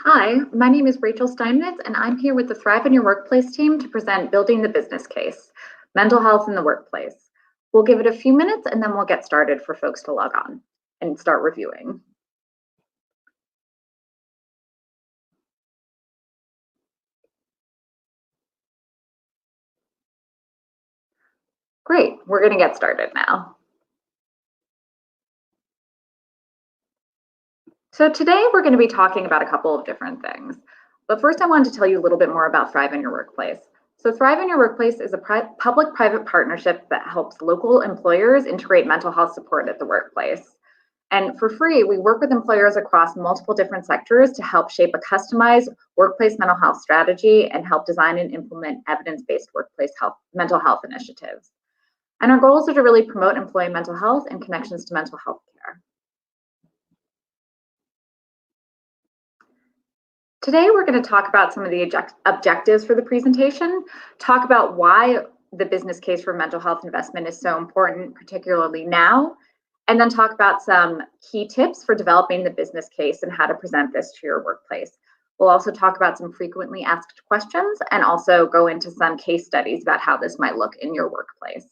Hi, my name is Rachael Steimnitz, and I'm here with the Thrive in Your Workplace team to present Building the Business Case, Mental Health in the Workplace. We'll give it a few minutes and then we'll get started for folks to log on and start reviewing. Great, we're going to get started now. So today we're going to be talking about a couple of different things. But first I wanted to tell you a little bit more about Thrive in Your Workplace. So Thrive in Your Workplace is a public-private partnership that helps local employers integrate mental health support at the workplace. And for free, we work with employers across multiple different sectors to help shape a customized workplace mental health strategy and help design and implement evidence-based workplace mental health initiatives. And our goals are to really promote employee mental health and connections to mental health care. Today, we're going to talk about some of the objectives for the presentation, talk about why the business case for mental health investment is so important, particularly now, and then talk about some key tips for developing the business case and how to present this to your workplace. We'll also talk about some frequently asked questions and also go into some case studies about how this might look in your workplace.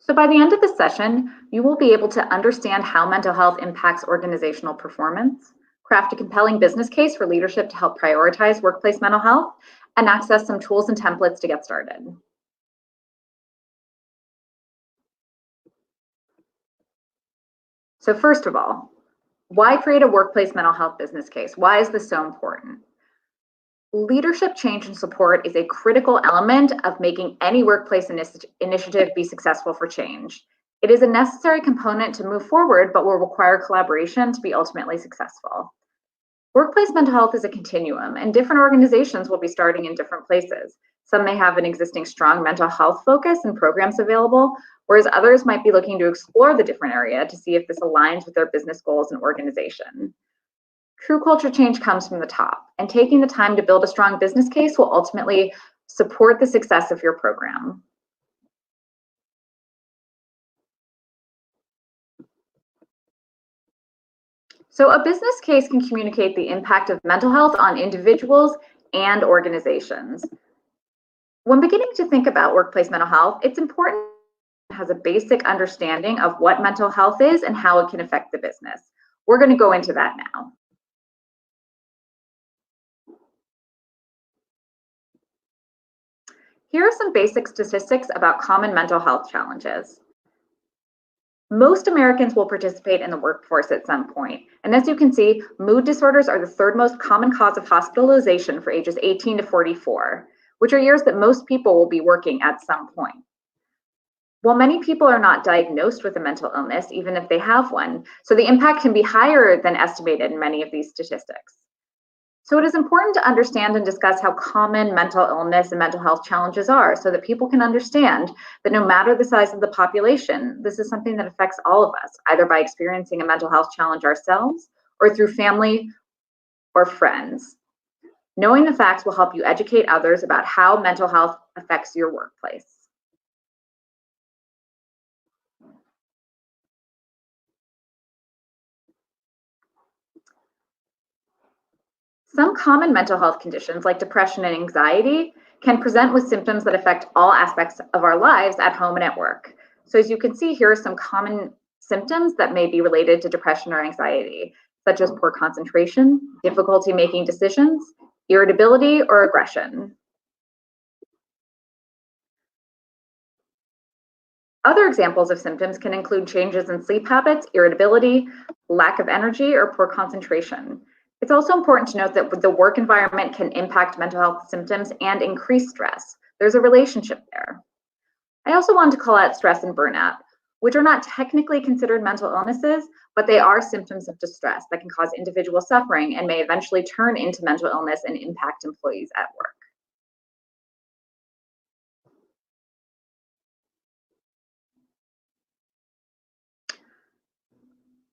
So by the end of the session, you will be able to understand how mental health impacts organizational performance, craft a compelling business case for leadership to help prioritize workplace mental health, and access some tools and templates to get started. So first of all, why create a workplace mental health business case? Why is this so important? Leadership change and support is a critical element of making any workplace initiative be successful for change. It is a necessary component to move forward, but will require collaboration to be ultimately successful. Workplace mental health is a continuum, and different organizations will be starting in different places. Some may have an existing strong mental health focus and programs available, whereas others might be looking to explore the different area to see if this aligns with their business goals and organization. True culture change comes from the top, and taking the time to build a strong business case will ultimately support the success of your program. So a business case can communicate the impact of mental health on individuals and organizations. When beginning to think about workplace mental health, it's important to have a basic understanding of what mental health is and how it can affect the business. We're going to go into that now. Here are some basic statistics about common mental health challenges. Most Americans will participate in the workforce at some point. And as you can see, mood disorders are the third most common cause of hospitalization for ages 18 to 44, which are years that most people will be working at some point. While many people are not diagnosed with a mental illness, even if they have one, so the impact can be higher than estimated in many of these statistics. So it is important to understand and discuss how common mental illness and mental health challenges are so that people can understand that no matter the size of the population, this is something that affects all of us, either by experiencing a mental health challenge ourselves or through family or friends. Knowing the facts will help you educate others about how mental health affects your workplace. Some common mental health conditions like depression and anxiety can present with symptoms that affect all aspects of our lives at home and at work. So as you can see, here are some common symptoms that may be related to depression or anxiety, such as poor concentration, difficulty making decisions, irritability, or aggression. Other examples of symptoms can include changes in sleep habits, irritability, lack of energy, or poor concentration. It's also important to note that the work environment can impact mental health symptoms and increase stress. There's a relationship there. I also wanted to call out stress and burnout, which are not technically considered mental illnesses, but they are symptoms of distress that can cause individual suffering and may eventually turn into mental illness and impact employees at work.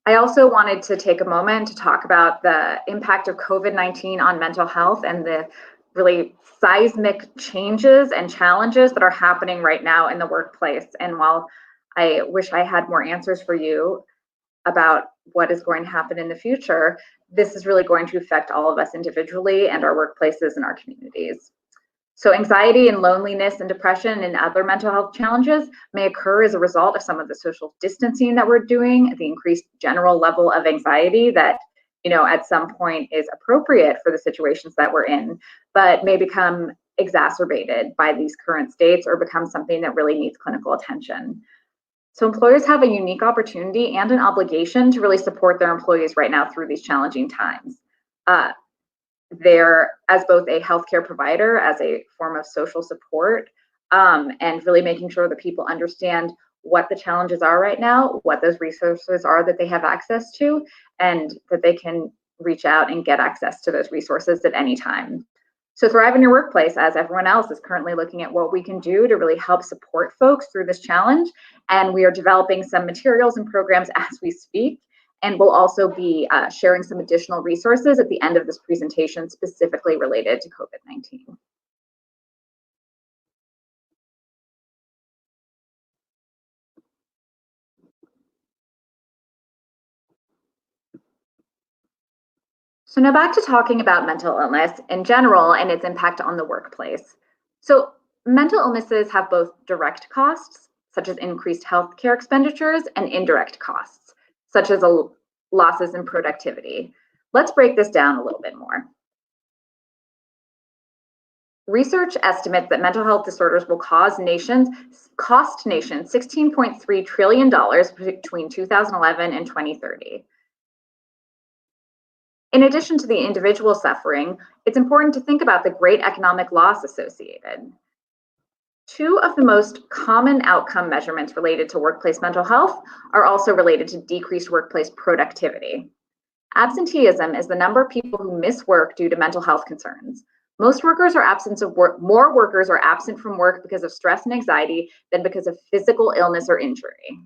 I also wanted to take a moment to talk about the impact of COVID-19 on mental health and the really seismic changes and challenges that are happening right now in the workplace. And while I wish I had more answers for you about what is going to happen in the future, this is really going to affect all of us individually and our workplaces and our communities. So anxiety and loneliness and depression and other mental health challenges may occur as a result of some of the social distancing that we're doing, the increased general level of anxiety that, at some point is appropriate for the situations that we're in, but may become exacerbated by these current states or become something that really needs clinical attention. So employers have a unique opportunity and an obligation to really support their employees right now through these challenging times. They're, as both a healthcare provider, as a form of social support, and really making sure that people understand what the challenges are right now, what those resources are that they have access to, and that they can reach out and get access to those resources at any time. So thrive in your workplace, as everyone else is currently looking at what we can do to really help support folks through this challenge. And we are developing some materials and programs as we speak. And we'll also be sharing some additional resources at the end of this presentation specifically related to COVID-19. So now back to talking about mental illness in general and its impact on the workplace. So mental illnesses have both direct costs, such as increased healthcare expenditures, and indirect costs, such as losses in productivity. Let's break this down a little bit more. Research estimates that mental health disorders will cost nations $16.3 trillion between 2011 and 2030. In addition to the individual suffering, it's important to think about the great economic loss associated. Two of the most common outcome measurements related to workplace mental health are also related to decreased workplace productivity. Absenteeism is the number of people who miss work due to mental health concerns. Most workers are absent of work. More workers are absent from work because of stress and anxiety than because of physical illness or injury.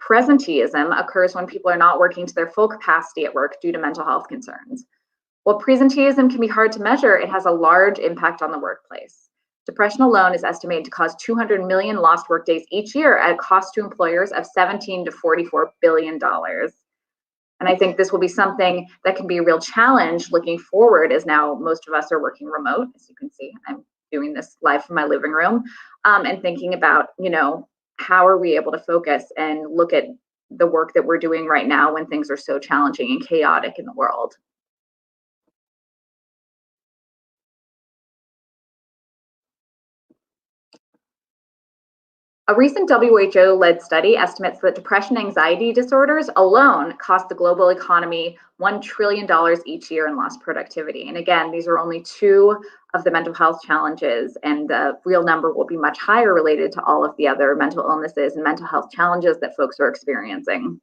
Presenteeism occurs when people are not working to their full capacity at work due to mental health concerns. While presenteeism can be hard to measure, it has a large impact on the workplace. Depression alone is estimated to cause 200 million lost workdays each year at a cost to employers of $17 to $44 billion. And I think this will be something that can be a real challenge looking forward, as now most of us are working remote. As you can see, I'm doing this live from my living room, and thinking about, how are we able to focus and look at the work that we're doing right now when things are so challenging and chaotic in the world. A recent WHO-led study estimates that depression and anxiety disorders alone cost the global economy $1 trillion each year in lost productivity. And again, these are only two of the mental health challenges, and the real number will be much higher related to all of the other mental illnesses and mental health challenges that folks are experiencing.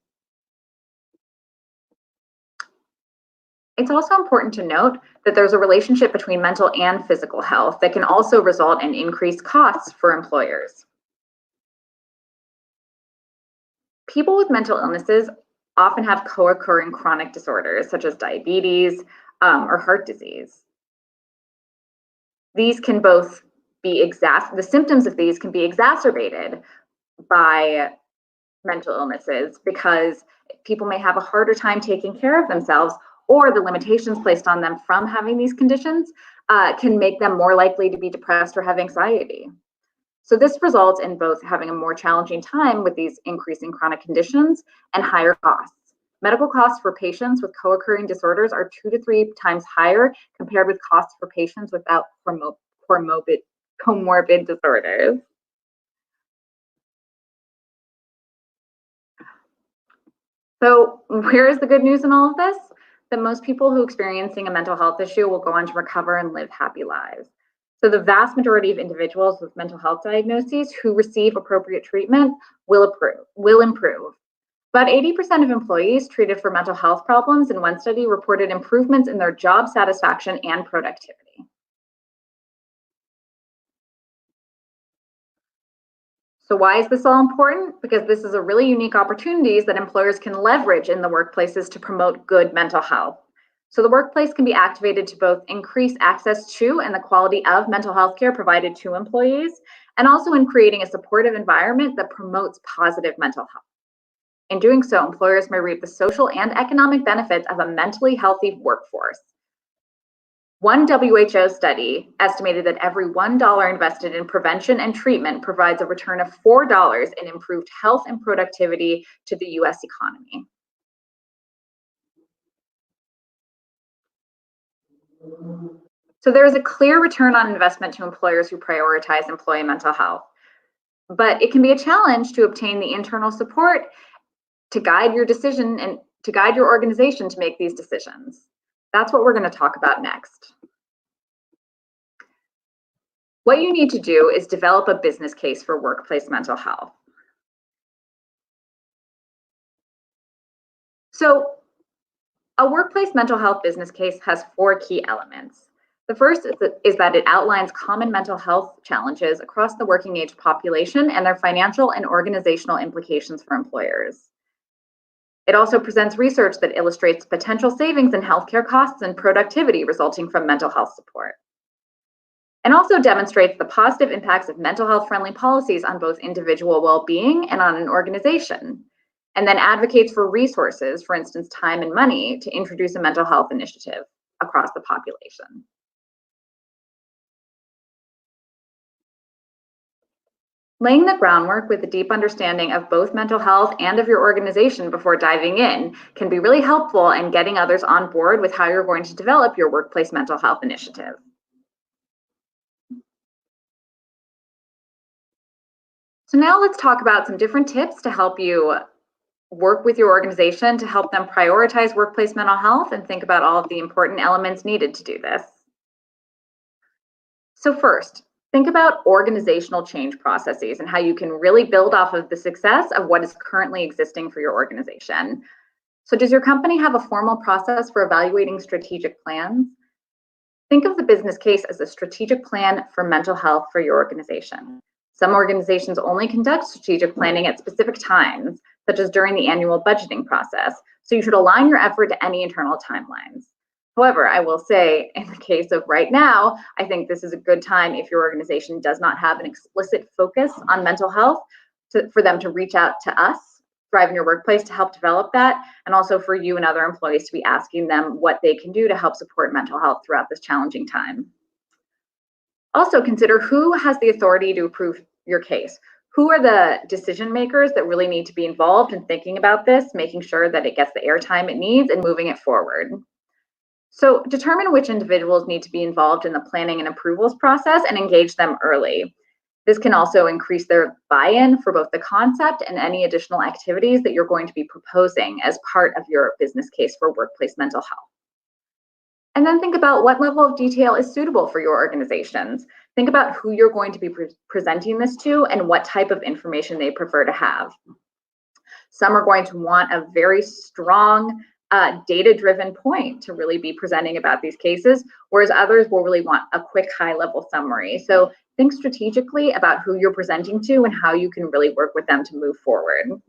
It's also important to note that there's a relationship between mental and physical health that can also result in increased costs for employers. People with mental illnesses often have co-occurring chronic disorders such as diabetes or heart disease. These can both be the symptoms of these can be exacerbated by mental illnesses because people may have a harder time taking care of themselves, or the limitations placed on them from having these conditions can make them more likely to be depressed or have anxiety. So this results in both having a more challenging time with these increasing chronic conditions and higher costs. Medical costs for patients with co-occurring disorders are 2 to 3 times higher compared with costs for patients without comorbid disorders. So where is the good news in all of this? That most people who are experiencing a mental health issue will go on to recover and live happy lives. So the vast majority of individuals with mental health diagnoses who receive appropriate treatment will improve. About 80% of employees treated for mental health problems in one study reported improvements in their job satisfaction and productivity. So why is this all important? Because this is a really unique opportunities that employers can leverage in the workplaces to promote good mental health. So the workplace can be activated to both increase access to and the quality of mental health care provided to employees, and also in creating a supportive environment that promotes positive mental health. In doing so, employers may reap the social and economic benefits of a mentally healthy workforce. One WHO study estimated that every $1 invested in prevention and treatment provides a return of $4 in improved health and productivity to the US economy. So there is a clear return on investment to employers who prioritize employee mental health, but it can be a challenge to obtain the internal support to guide your decision and to guide your organization to make these decisions. That's what we're going to talk about next. What you need to do is develop a business case for workplace mental health. So a workplace mental health business case has 4 key elements. The first is that it outlines common mental health challenges across the working age population and their financial and organizational implications for employers. It also presents research that illustrates potential savings in healthcare costs and productivity resulting from mental health support. And also demonstrates the positive impacts of mental health friendly policies on both individual well-being and on an organization. And then advocates for resources, for instance, time and money, to introduce a mental health initiative across the population. Laying the groundwork with a deep understanding of both mental health and of your organization before diving in can be really helpful in getting others on board with how you're going to develop your workplace mental health initiative. So now let's talk about some different tips to help you work with your organization to help them prioritize workplace mental health and think about all of the important elements needed to do this. So first, think about organizational change processes and how you can really build off of the success of what is currently existing for your organization. So does your company have a formal process for evaluating strategic plans? Think of the business case as a strategic plan for mental health for your organization. Some organizations only conduct strategic planning at specific times, such as during the annual budgeting process, so you should align your effort to any internal timelines. However, I will say, in the case of right now, I think this is a good time if your organization does not have an explicit focus on mental health for them to reach out to us, Thrive in Your Workplace, to help develop that, and also for you and other employees to be asking them what they can do to help support mental health throughout this challenging time. Also consider who has the authority to approve your case. Who are the decision makers that really need to be involved in thinking about this, making sure that it gets the airtime it needs and moving it forward. So determine which individuals need to be involved in the planning and approvals process and engage them early. This can also increase their buy-in for both the concept and any additional activities that you're going to be proposing as part of your business case for workplace mental health. And then think about what level of detail is suitable for your organizations. Think about who you're going to be presenting this to and what type of information they prefer to have. Some are going to want a very strong data-driven point to really be presenting about these cases, whereas others will really want a quick high-level summary. So think strategically about who you're presenting to and how you can really work with them to move forward.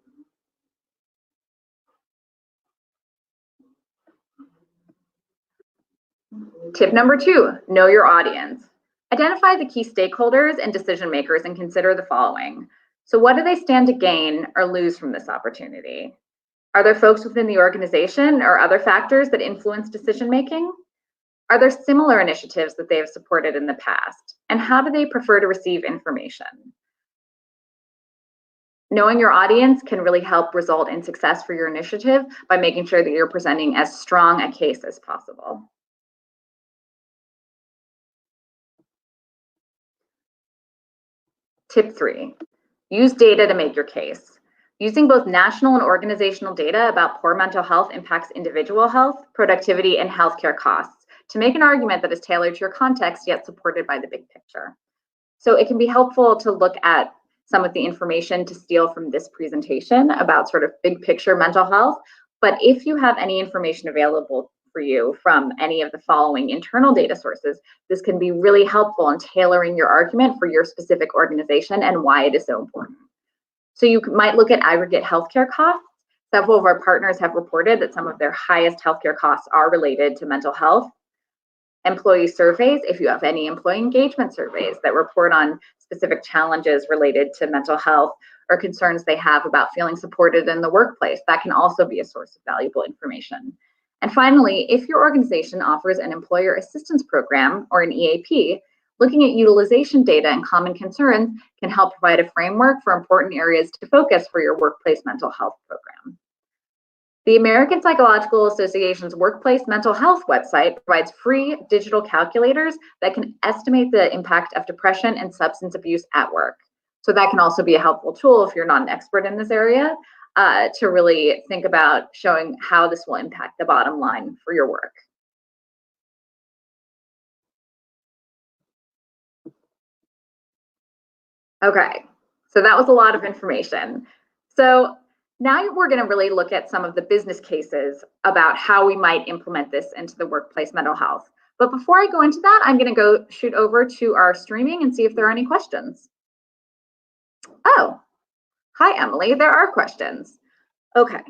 Tip number 2, know your audience. Identify the key stakeholders and decision makers and consider the following. So what do they stand to gain or lose from this opportunity? Are there folks within the organization or other factors that influence decision making? Are there similar initiatives that they have supported in the past? And how do they prefer to receive information? Knowing your audience can really help result in success for your initiative by making sure that you're presenting as strong a case as possible. Tip 3, use data to make your case. Using both national and organizational data about poor mental health impacts individual health, productivity, and healthcare costs to make an argument that is tailored to your context yet supported by the big picture. So it can be helpful to look at some of the information to steal from this presentation about sort of big picture mental health, but if you have any information available for you from any of the following internal data sources, this can be really helpful in tailoring your argument for your specific organization and why it is so important. So you might look at aggregate healthcare costs, Several of our partners have reported that some of their highest healthcare costs are related to mental health. Employee surveys, if you have any employee engagement surveys that report on specific challenges related to mental health or concerns they have about feeling supported in the workplace, that can also be a source of valuable information. And finally, if your organization offers an employer assistance program or an EAP, looking at utilization data and common concerns can help provide a framework for important areas to focus for your workplace mental health program. The American Psychological Association's Workplace Mental Health website provides free digital calculators that can estimate the impact of depression and substance abuse at work. So that can also be a helpful tool if you're not an expert in this area to really think about showing how this will impact the bottom line for your work. Okay, so that was a lot of information. So now we're going to really look at some of the business cases about how we might implement this into the workplace mental health. But before I go into that, I'm going to go shoot over to our streaming and see if there are any questions. Oh, hi, Emily. There are questions. Okay.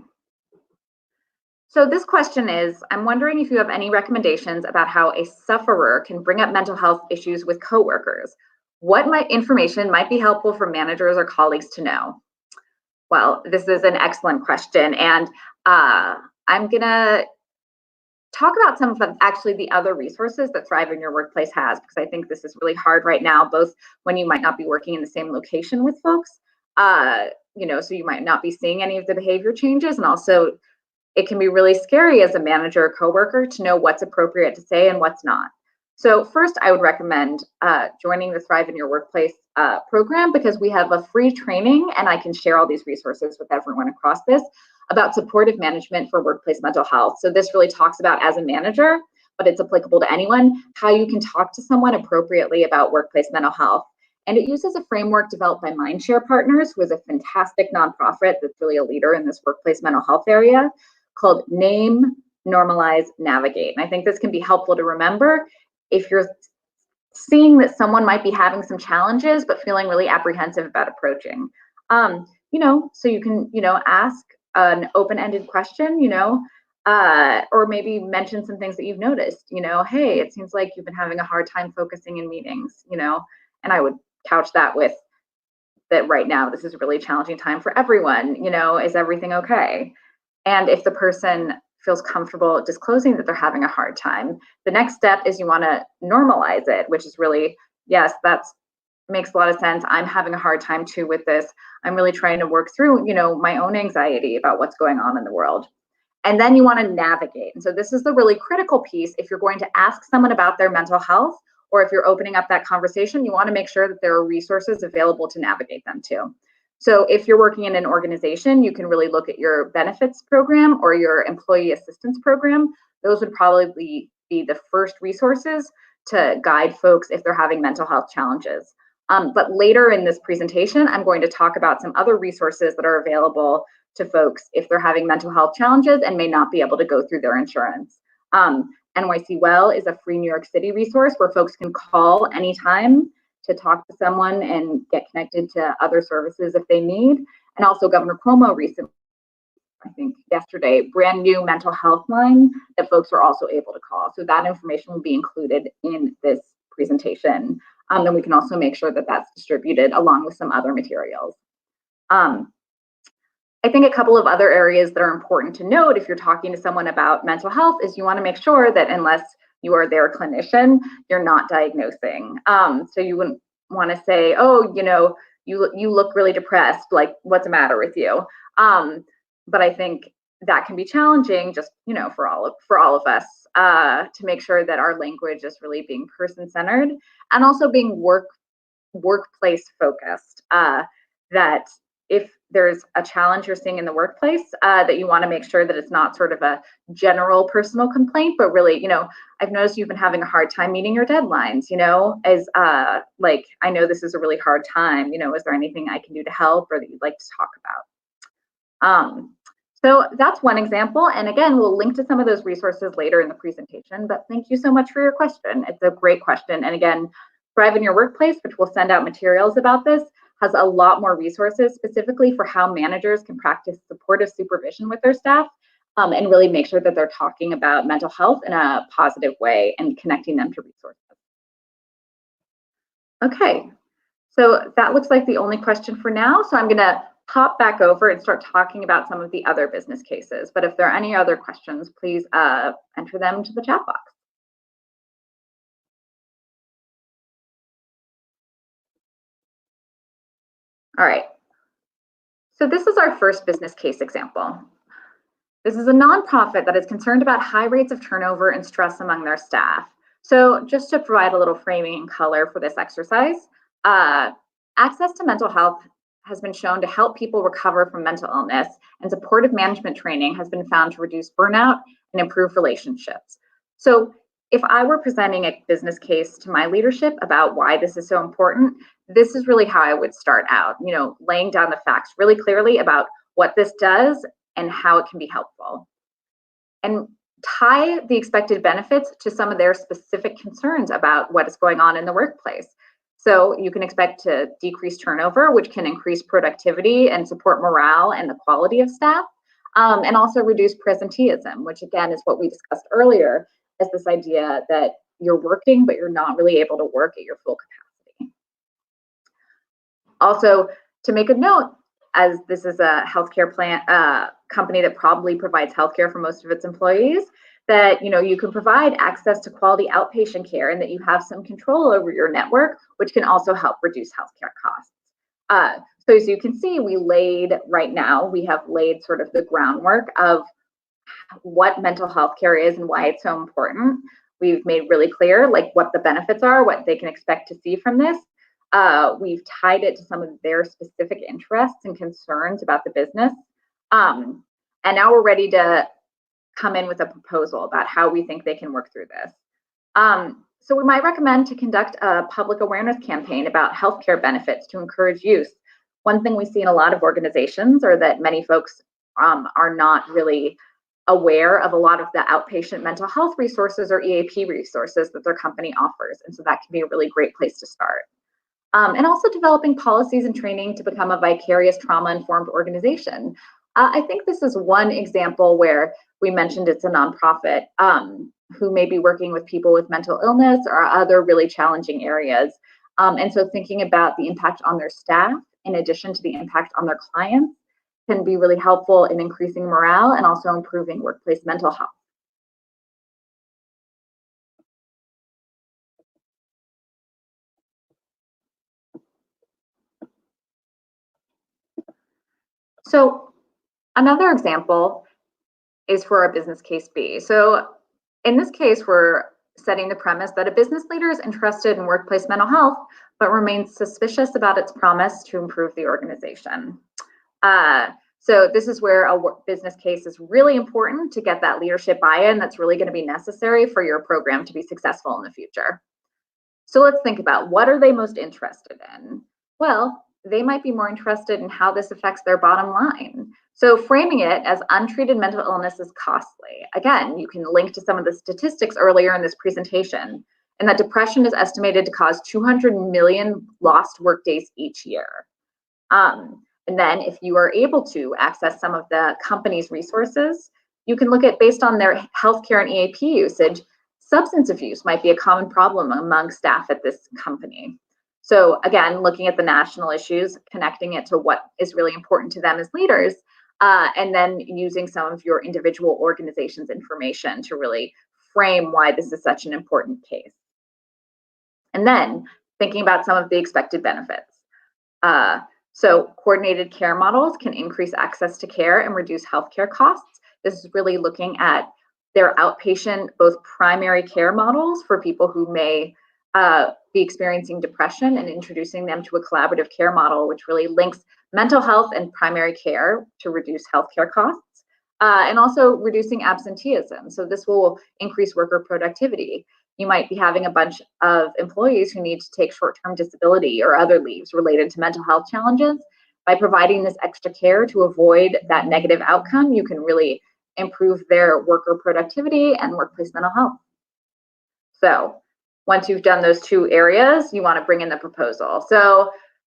So this question is, I'm wondering if you have any recommendations about how a sufferer can bring up mental health issues with coworkers. What information might be helpful for managers or colleagues to know? Well, this is an excellent question, and I'm gonna talk about some of the other resources that Thrive in Your Workplace has, because I think this is really hard right now, both when you might not be working in the same location with folks, so you might not be seeing any of the behavior changes, and also it can be really scary as a manager or coworker to know what's appropriate to say and what's not. So first, I would recommend joining the Thrive in Your Workplace program, because we have a free training, and I can share all these resources with everyone across this, about supportive management for workplace mental health. So this really talks about, as a manager, but it's applicable to anyone, how you can talk to someone appropriately about workplace mental health. And it uses a framework developed by Mindshare Partners, who is a fantastic nonprofit that's really a leader in this workplace mental health area, called Name, Normalize, Navigate. And I think this can be helpful to remember if you're seeing that someone might be having some challenges but feeling really apprehensive about approaching. So you can, ask an open-ended question, or maybe mention some things that you've noticed, hey, it seems like you've been having a hard time focusing in meetings, and I would couch that with that right now, this is a really challenging time for everyone, is everything okay? And if the person feels comfortable disclosing that they're having a hard time, the next step is you want to normalize it, which is really, yes, that makes a lot of sense. I'm having a hard time too with this. I'm really trying to work through, my own anxiety about what's going on in the world. And then you want to navigate. And so this is the really critical piece. If you're going to ask someone about their mental health, or if you're opening up that conversation, you want to make sure that there are resources available to navigate them too. So if you're working in an organization, you can really look at your benefits program or your employee assistance program. Those would probably be the first resources to guide folks if they're having mental health challenges. But later in this presentation, I'm going to talk about some other resources that are available to folks if they're having mental health challenges and may not be able to go through their insurance. NYC Well is a free New York City resource where folks can call anytime to talk to someone and get connected to other services if they need. And also Governor Cuomo recently, I think yesterday, brand new mental health line that folks are also able to call. So that information will be included in this presentation. And we can also make sure that that's distributed along with some other materials. I think a couple of other areas that are important to note if you're talking to someone about mental health is you want to make sure that unless you are their clinician, you're not diagnosing. So you wouldn't want to say, oh, you look really depressed, like what's the matter with you? But I think that can be challenging just, for all of us to make sure that our language is really being person-centered and also being workplace focused. That if there's a challenge you're seeing in the workplace, that you want to make sure that it's not sort of a general personal complaint, but really, I've noticed you've been having a hard time meeting your deadlines, as like, I know this is a really hard time, is there anything I can do to help or that you'd like to talk about? So that's one example. And again, we'll link to some of those resources later in the presentation, but thank you so much for your question. It's a great question. And again, Thrive in Your Workplace, which will send out materials about this, has a lot more resources specifically for how managers can practice supportive supervision with their staff, and really make sure that they're talking about mental health in a positive way and connecting them to resources. Okay, so that looks like the only question for now. So I'm gonna pop back over and start talking about some of the other business cases. But if there are any other questions, please enter them to the chat box. All right, so this is our first business case example. This is a nonprofit that is concerned about high rates of turnover and stress among their staff. So just to provide a little framing and color for this exercise, access to mental health has been shown to help people recover from mental illness, and supportive management training has been found to reduce burnout and improve relationships. So if I were presenting a business case to my leadership about why this is so important, this is really how I would start out, laying down the facts really clearly about what this does and how it can be helpful. And tie the expected benefits to some of their specific concerns about what is going on in the workplace. So you can expect to decrease turnover, which can increase productivity and support morale and the quality of staff, and also reduce presenteeism, which again is what we discussed earlier, as this idea that you're working, but you're not really able to work at your full capacity. Also, to make a note, as this is a healthcare company that probably provides healthcare for most of its employees, that you can provide access to quality outpatient care and that you have some control over your network, which can also help reduce healthcare costs. So as you can see, we have laid sort of the groundwork of what mental health care is and why it's so important. We've made really clear what the benefits are, what they can expect to see from this. We've tied it to some of their specific interests and concerns about the business. And now we're ready to come in with a proposal about how we think they can work through this. So we might recommend to conduct a public awareness campaign about healthcare benefits to encourage use. One thing we see in a lot of organizations are that many folks are not really aware of a lot of the outpatient mental health resources or EAP resources that their company offers. And so that can be a really great place to start. And also developing policies and training to become a vicarious trauma-informed organization. I think this is one example where we mentioned it's a nonprofit who may be working with people with mental illness or other really challenging areas. And so thinking about the impact on their staff, in addition to the impact on their clients, can be really helpful in increasing morale and also improving workplace mental health. So another example is for our business case B. So in this case, we're setting the premise that a business leader is interested in workplace mental health, but remains suspicious about its promise to improve the organization. So this is where a business case is really important to get that leadership buy-in that's really going to be necessary for your program to be successful in the future. So let's think about, what are they most interested in? Well, they might be more interested in how this affects their bottom line. So framing it as untreated mental illness is costly. Again, you can link to some of the statistics earlier in this presentation, and that depression is estimated to cause 200 million lost workdays each year. And then if you are able to access some of the company's resources, you can look at, based on their healthcare and EAP usage, substance abuse might be a common problem among staff at this company. So again, looking at the national issues, connecting it to what is really important to them as leaders, and then using some of your individual organization's information to really frame why this is such an important case. And then thinking about some of the expected benefits. So coordinated care models can increase access to care and reduce healthcare costs. This is really looking at their outpatient, both primary care models for people who may be experiencing depression, and introducing them to a collaborative care model, which really links mental health and primary care to reduce healthcare costs, and also reducing absenteeism. So this will increase worker productivity. You might be having a bunch of employees who need to take short-term disability or other leaves related to mental health challenges. By providing this extra care to avoid that negative outcome, you can really improve their worker productivity and workplace mental health. So once you've done those two areas, you want to bring in the proposal. So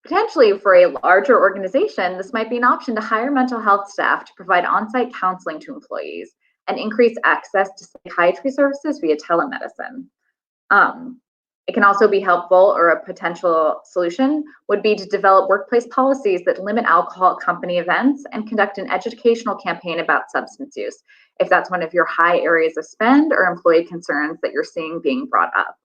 Potentially for a larger organization, this might be an option to hire mental health staff to provide on-site counseling to employees and increase access to psychiatry services via telemedicine. Um, it can also be helpful, or a potential solution would be to develop workplace policies that limit alcohol at company events and conduct an educational campaign about substance use, if that's one of your high areas of spend or employee concerns that you're seeing being brought up.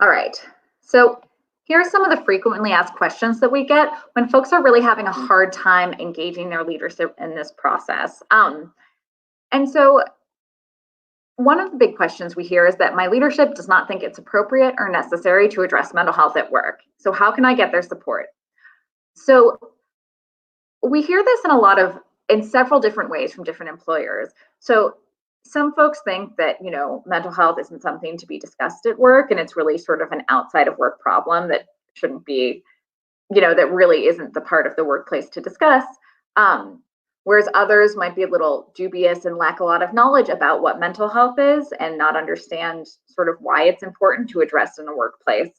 All right, so here are some of the frequently asked questions that we get when folks are really having a hard time engaging their leadership in this process. And so one of the big questions we hear is that my leadership does not think it's appropriate or necessary to address mental health at work. So how can I get their support? So we hear this in several different ways from different employers. So some folks think that, mental health isn't something to be discussed at work, and it's really sort of an outside of work problem that shouldn't be, that really isn't the part of the workplace to discuss. Whereas others might be a little dubious and lack a lot of knowledge about what mental health is and not understand sort of why it's important to address in the workplace.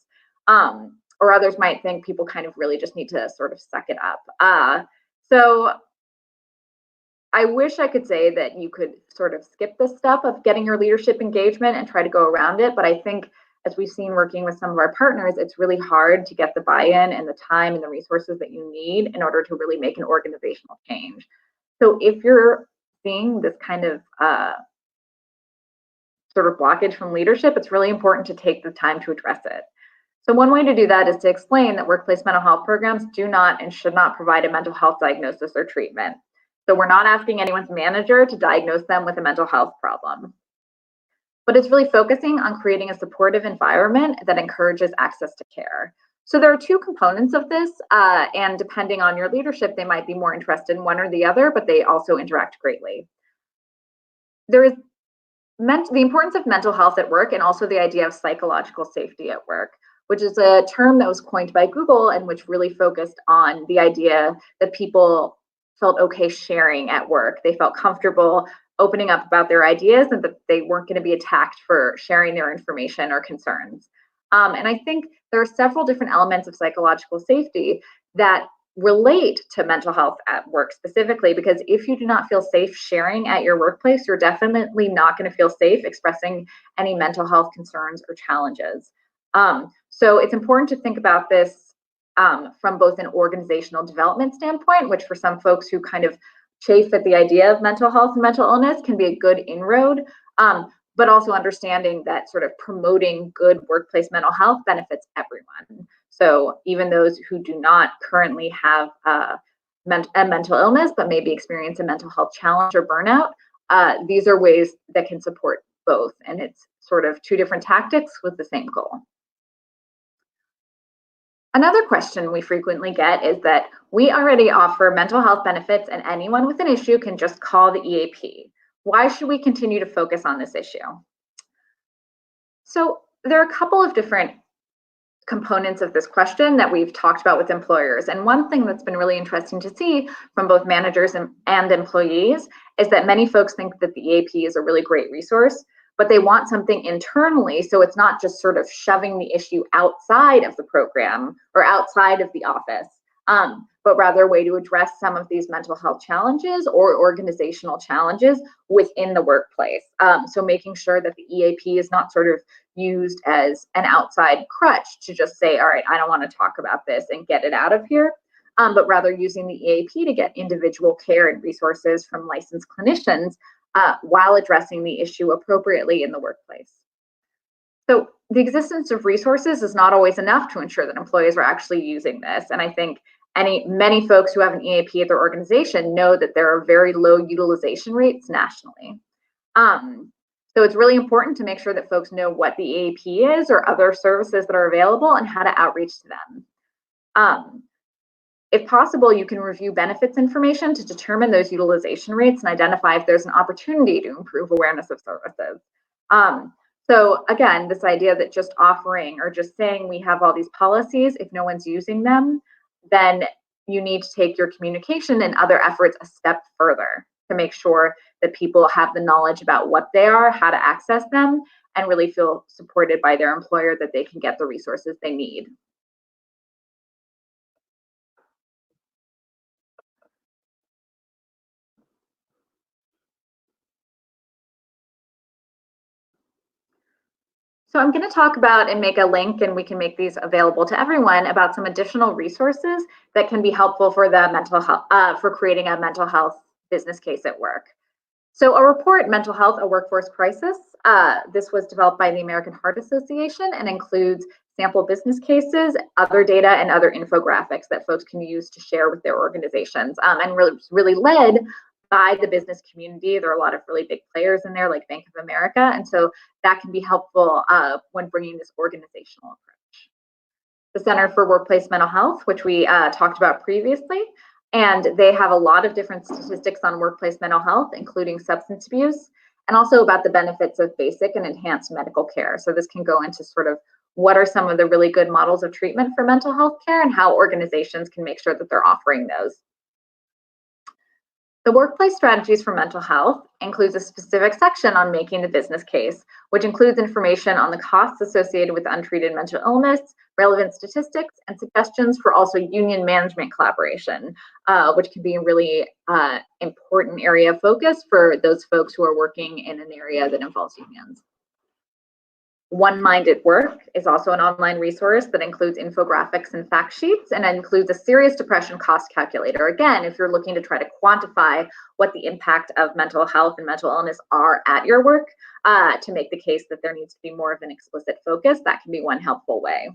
Or others might think people kind of really just need to sort of suck it up. So I wish I could say that you could sort of skip this step of getting your leadership engagement and try to go around it. But I think, as we've seen working with some of our partners, it's really hard to get the buy-in and the time and the resources that you need in order to really make an organizational change. So if you're seeing this kind of sort of blockage from leadership, it's really important to take the time to address it. So one way to do that is to explain that workplace mental health programs do not and should not provide a mental health diagnosis or treatment. So we're not asking anyone's manager to diagnose them with a mental health problem. But it's really focusing on creating a supportive environment that encourages access to care. So there are two components of this, and depending on your leadership, they might be more interested in one or the other, but they also interact greatly. There is the importance of mental health at work, and also the idea of psychological safety at work, which is a term that was coined by Google and which really focused on the idea that people felt okay sharing at work. They felt comfortable opening up about their ideas and that they weren't going to be attacked for sharing their information or concerns. And I think there are several different elements of psychological safety that relate to mental health at work specifically, because if you do not feel safe sharing at your workplace, you're definitely not going to feel safe expressing any mental health concerns or challenges. So it's important to think about this from both an organizational development standpoint, which for some folks who kind of chafe at the idea of mental health and mental illness can be a good inroad, but also understanding that sort of promoting good workplace mental health benefits everyone. So even those who do not currently have a mental illness, but maybe experience a mental health challenge or burnout, these are ways that can support both. And it's sort of two different tactics with the same goal. Another question we frequently get is that we already offer mental health benefits and anyone with an issue can just call the EAP. Why should we continue to focus on this issue? So there are a couple of different components of this question that we've talked about with employers. And one thing that's been really interesting to see from both managers and employees is that many folks think that the EAP is a really great resource, but they want something internally, so it's not just sort of shoving the issue outside of the program or outside of the office, but rather a way to address some of these mental health challenges or organizational challenges within the workplace. So making sure that the EAP is not sort of used as an outside crutch to just say, all right, I don't want to talk about this and get it out of here, but rather using the EAP to get individual care and resources from licensed clinicians while addressing the issue appropriately in the workplace. So the existence of resources is not always enough to ensure that employees are actually using this. And I think many folks who have an EAP at their organization know that there are very low utilization rates nationally. So it's really important to make sure that folks know what the EAP is or other services that are available and how to outreach to them. If possible, you can review benefits information to determine those utilization rates and identify if there's an opportunity to improve awareness of services. So again, this idea that just offering or just saying we have all these policies, if no one's using them, then you need to take your communication and other efforts a step further to make sure that people have the knowledge about what they are, how to access them, and really feel supported by their employer that they can get the resources they need. So I'm going to talk about and make a link, and we can make these available to everyone, about some additional resources that can be helpful for the mental health, for creating a mental health business case at work. So a report, Mental Health, a Workforce Crisis, this was developed by the American Heart Association and includes sample business cases, other data, and other infographics that folks can use to share with their organizations, and really led by the business community. There are a lot of really big players in there, like Bank of America, and so that can be helpful when bringing this organizational approach. The Center for Workplace Mental Health, which we talked about previously, and they have a lot of different statistics on workplace mental health, including substance abuse, and also about the benefits of basic and enhanced medical care. So this can go into sort of what are some of the really good models of treatment for mental health care and how organizations can make sure that they're offering those. The Workplace Strategies for Mental Health includes a specific section on making the business case, which includes information on the costs associated with untreated mental illness, relevant statistics, and suggestions for also union management collaboration, which can be a really important area of focus for those folks who are working in an area that involves unions. One Mind at Work is also an online resource that includes infographics and fact sheets, and includes a serious depression cost calculator. Again, if you're looking to try to quantify what the impact of mental health and mental illness are at your work, to make the case that there needs to be more of an explicit focus, that can be one helpful way.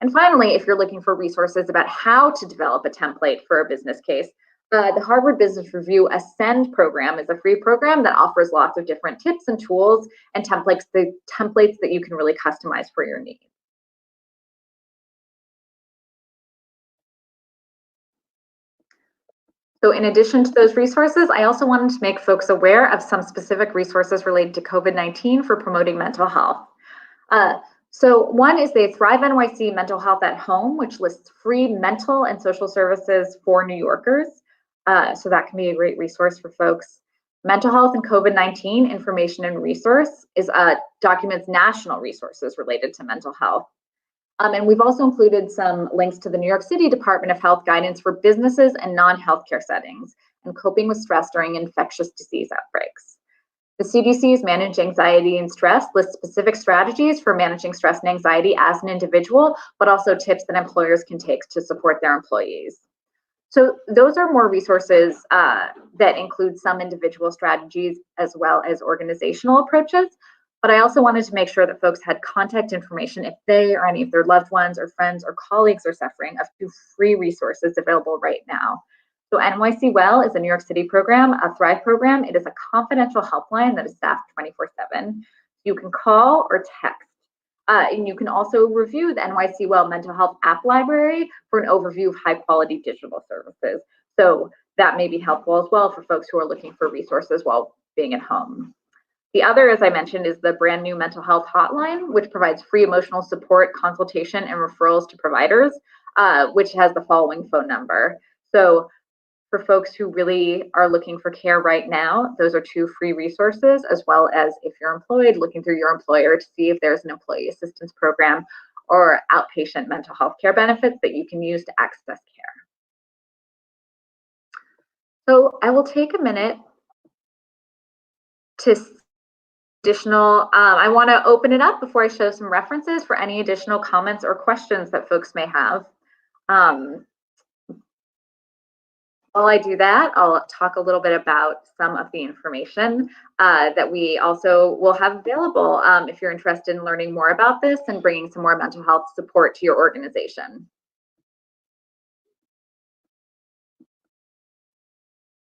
And finally, if you're looking for resources about how to develop a template for a business case, the Harvard Business Review Ascend program is a free program that offers lots of different tips and tools and templates that you can really customize for your needs. So in addition to those resources, I also wanted to make folks aware of some specific resources related to COVID-19 for promoting mental health. So one is the Thrive NYC Mental Health at Home, which lists free mental and social services for New Yorkers. So that can be a great resource for folks. Mental health and COVID-19 information and resource is documents national resources related to mental health. And we've also included some links to the New York City Department of Health guidance for businesses and non-healthcare settings and coping with stress during infectious disease outbreaks. The CDC's Manage Anxiety and Stress lists specific strategies for managing stress and anxiety as an individual, but also tips that employers can take to support their employees. So those are more resources that include some individual strategies as well as organizational approaches. But I also wanted to make sure that folks had contact information if they or any of their loved ones or friends or colleagues are suffering, of two free resources available right now. So NYC Well is a New York City program, a Thrive program. It is a confidential helpline that is staffed 24/7. You can call or text. And you can also review the NYC Well Mental Health App Library for an overview of high quality digital services. So that may be helpful as well for folks who are looking for resources while being at home. The other, as I mentioned, is the brand new mental health hotline, which provides free emotional support, consultation, and referrals to providers, which has the following phone number. So for folks who really are looking for care right now, those are two free resources, as well as if you're employed, looking through your employer to see if there's an employee assistance program or outpatient mental health care benefits that you can use to access care. So I will take a minute to I want to open it up before I show some references for any additional comments or questions that folks may have. While I do that, I'll talk a little bit about some of the information that we also will have available if you're interested in learning more about this and bringing some more mental health support to your organization.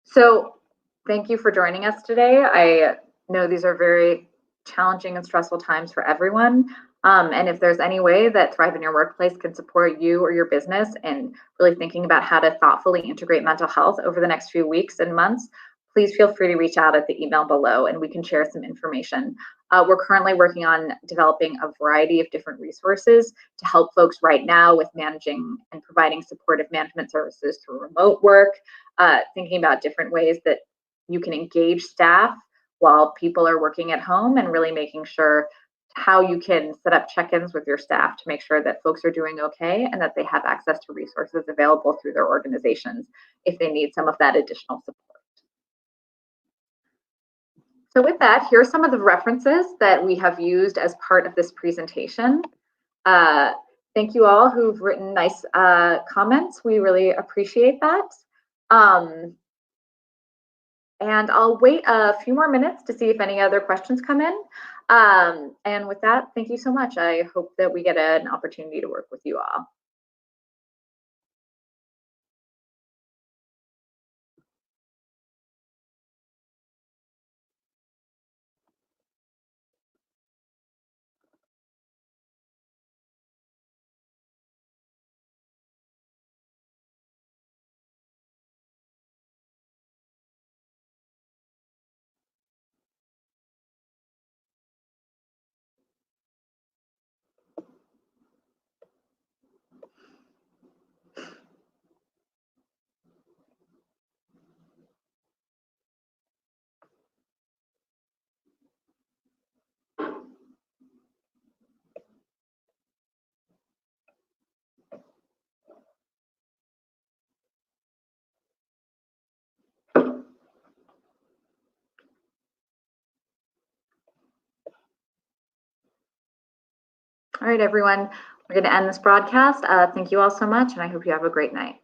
So thank you for joining us today. I know these are very challenging and stressful times for everyone. And if there's any way that Thrive in Your Workplace can support you or your business in really thinking about how to thoughtfully integrate mental health over the next few weeks and months, please feel free to reach out at the email below and we can share some information. We're currently working on developing a variety of different resources to help folks right now with managing and providing supportive management services through remote work, thinking about different ways that you can engage staff while people are working at home, and really making sure how you can set up check-ins with your staff to make sure that folks are doing okay and that they have access to resources available through their organizations if they need some of that additional support. So with that, here are some of the references that we have used as part of this presentation. Thank you all who've written nice comments. We really appreciate that. And I'll wait a few more minutes to see if any other questions come in. And with that, thank you so much. I hope that we get an opportunity to work with you all. All right, everyone, we're going to end this broadcast. Thank you all so much, and I hope you have a great night.